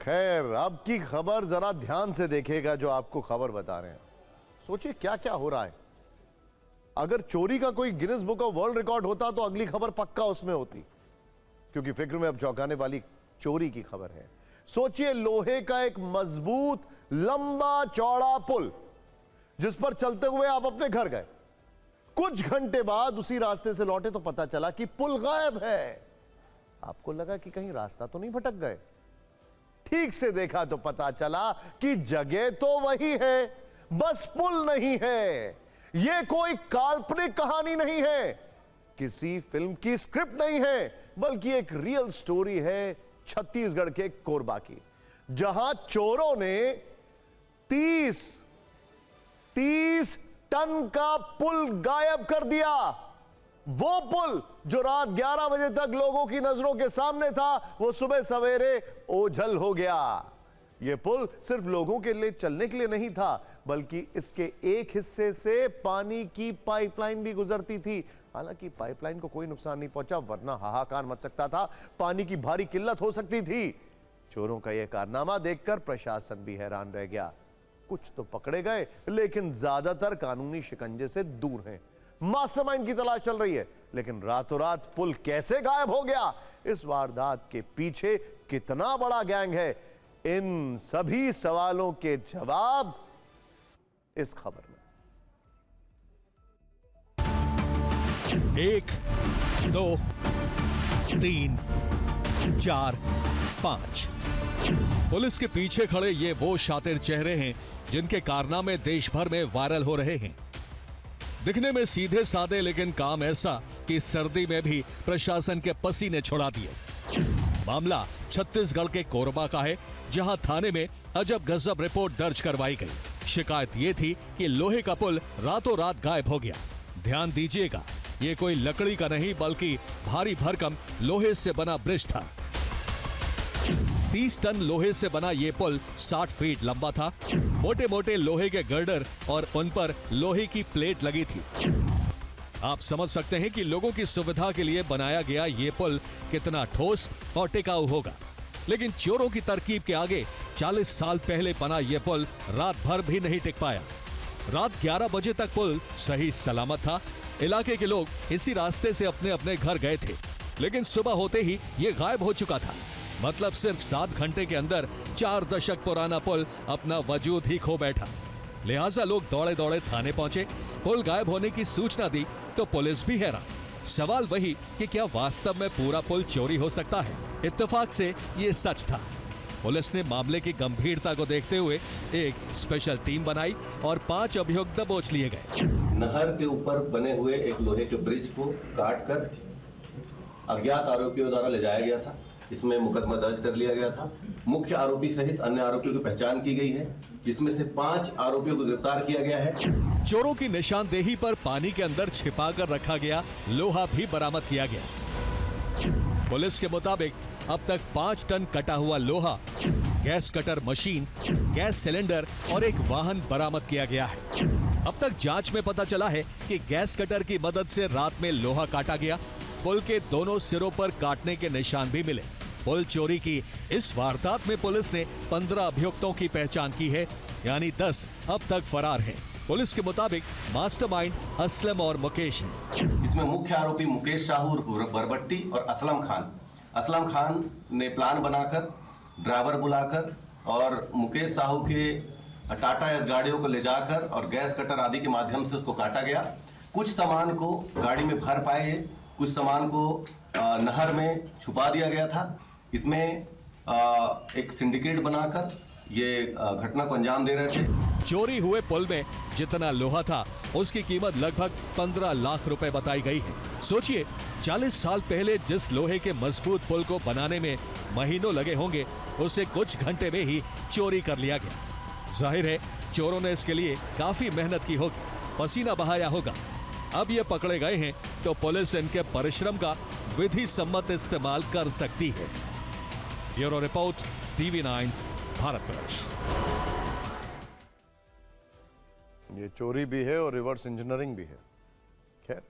खैर, अब की खबर जरा ध्यान से देखेगा जो आपको खबर बता रहे हैं। सोचिए क्या क्या हो रहा है। अगर चोरी का कोई Guinness book of world record होता तो अगली खबर पक्का उसमें होती, क्योंकि फिक्र में अब चौंकाने वाली चोरी की खबर है। सोचिए, लोहे का एक मजबूत लंबा चौड़ा पुल जिस पर चलते हुए आप अपने घर गए, कुछ घंटे बाद उसी रास्ते से लौटे तो पता चला कि पुल गायब है। आपको लगा कि कहीं रास्ता तो नहीं भटक गए। ठीक से देखा तो पता चला कि जगह तो वही है, बस पुल नहीं है। यह कोई काल्पनिक कहानी नहीं है, किसी फिल्म की स्क्रिप्ट नहीं है, बल्कि एक रियल स्टोरी है छत्तीसगढ़ के कोरबा की, जहां चोरों ने 30 टन का पुल गायब कर दिया। वो पुल जो रात 11 बजे तक लोगों की नजरों के सामने था, वो सुबह सवेरे ओझल हो गया। यह पुल सिर्फ लोगों के लिए चलने के लिए नहीं था, बल्कि इसके एक हिस्से से पानी की पाइपलाइन भी गुजरती थी। हालांकि पाइपलाइन को कोई नुकसान नहीं पहुंचा, वरना हाहाकार मच सकता था, पानी की भारी किल्लत हो सकती थी। चोरों का यह कारनामा देखकर प्रशासन भी हैरान रह गया। कुछ तो पकड़े गए, लेकिन ज्यादातर कानूनी शिकंजे से दूर हैं। मास्टरमाइंड की तलाश चल रही है, लेकिन रातों रात पुल कैसे गायब हो गया, इस वारदात के पीछे कितना बड़ा गैंग है, इन सभी सवालों के जवाब इस खबर में। 1, 2, 3, 4, 5। पुलिस के पीछे खड़े ये वो शातिर चेहरे हैं जिनके कारनामे देश भर में वायरल हो रहे हैं। दिखने में सीधे साधे, लेकिन काम ऐसा कि सर्दी में भी प्रशासन के पसीने छुड़ा दिए। मामला छत्तीसगढ़ के कोरबा का है, जहां थाने में अजब गजब रिपोर्ट दर्ज करवाई गई। शिकायत यह थी कि लोहे का पुल रातों रात गायब हो गया। ध्यान दीजिएगा, ये कोई लकड़ी का नहीं, बल्कि भारी भरकम लोहे से बना ब्रिज था। 30 टन लोहे से बना ये पुल 60 फीट लंबा था। मोटे मोटे लोहे के गर्डर और उन पर लोहे की प्लेट लगी थी। आप समझ सकते हैं कि लोगों की सुविधा के लिए बनाया गया ये पुल कितना ठोस और टिकाऊ होगा। लेकिन चोरों की तरकीब के आगे 40 साल पहले बना ये पुल रात भर भी नहीं टिक पाया। रात 11 बजे तक पुल सही सलामत था। इलाके के लोग इसी रास्ते से अपने अपने घर गए थे, लेकिन सुबह होते ही ये गायब हो चुका था। मतलब सिर्फ 7 घंटे के अंदर 4 दशक पुराना पुल अपना वजूद ही खो बैठा। लिहाजा लोग दौड़े दौड़े थाने पहुंचे। पुल गायब होने की सूचना दी तो पुलिस भी हैरान। सवाल वही कि क्या वास्तव में पूरा पुल चोरी हो सकता है? इत्तेफाक से ये सच था। पुलिस ने मामले की गंभीरता को देखते हुए एक स्पेशल टीम बनाई और 5 अभियुक्त दबोच लिए गए। नहर के ऊपर बने हुए एक लोहे के ब्रिज को काटकर अज्ञात आरोपियों द्वारा ले जाया गया था। इसमें मुकदमा दर्ज कर लिया गया था। मुख्य आरोपी सहित अन्य आरोपियों की पहचान की गई है, जिसमें से 5 आरोपियों को गिरफ्तार किया गया है। चोरों की निशानदेही पर पानी के अंदर छिपाकर रखा गया लोहा भी बरामद किया गया। पुलिस के मुताबिक अब तक 5 टन कटा हुआ लोहा, gas cutter machine, gas cylinder और एक वाहन बरामद किया गया है। अब तक जांच में पता चला है कि गैस कटर की मदद से रात में लोहा काटा गया। पुल के दोनों सिरों पर काटने के निशान भी मिले। पुल चोरी की इस वारदात में पुलिस ने 15 अभियुक्तों की पहचान की है, यानी 10 अब तक फरार हैं। पुलिस के मुताबिक मास्टरमाइंड असलम और मुकेश हैं। इसमें मुख्य आरोपी मुकेश साहू बरबट्टी और असलम खान। असलम खान ने प्लान बनाकर, ड्राइवर बुलाकर और मुकेश साहू के टाटा एस गाड़ियों को ले जाकर और गैस कटर आदि के माध्यम से उसको काटा गया। कुछ सामान को गाड़ी में भर पाए गए, कुछ सामान को नहर में छुपा दिया गया था। इसमें एक सिंडिकेट बनाकर ये घटना को अंजाम दे रहे थे। चोरी हुए पुल में जितना लोहा था, उसकी कीमत लगभग 15 लाख रुपए बताई गई है। सोचिए, 40 साल पहले जिस लोहे के मजबूत पुल को बनाने में महीनों लगे होंगे, उसे कुछ घंटे में ही चोरी कर लिया गया। जाहिर है चोरों ने इसके लिए काफी मेहनत की होगी, पसीना बहाया होगा। अब ये पकड़े गए हैं तो पुलिस इनके परिश्रम का विधि सम्मत इस्तेमाल कर सकती है। Bureau report, TV9 Bharatvarsh. ये चोरी भी है और रिवर्स इंजीनियरिंग भी है। खैर।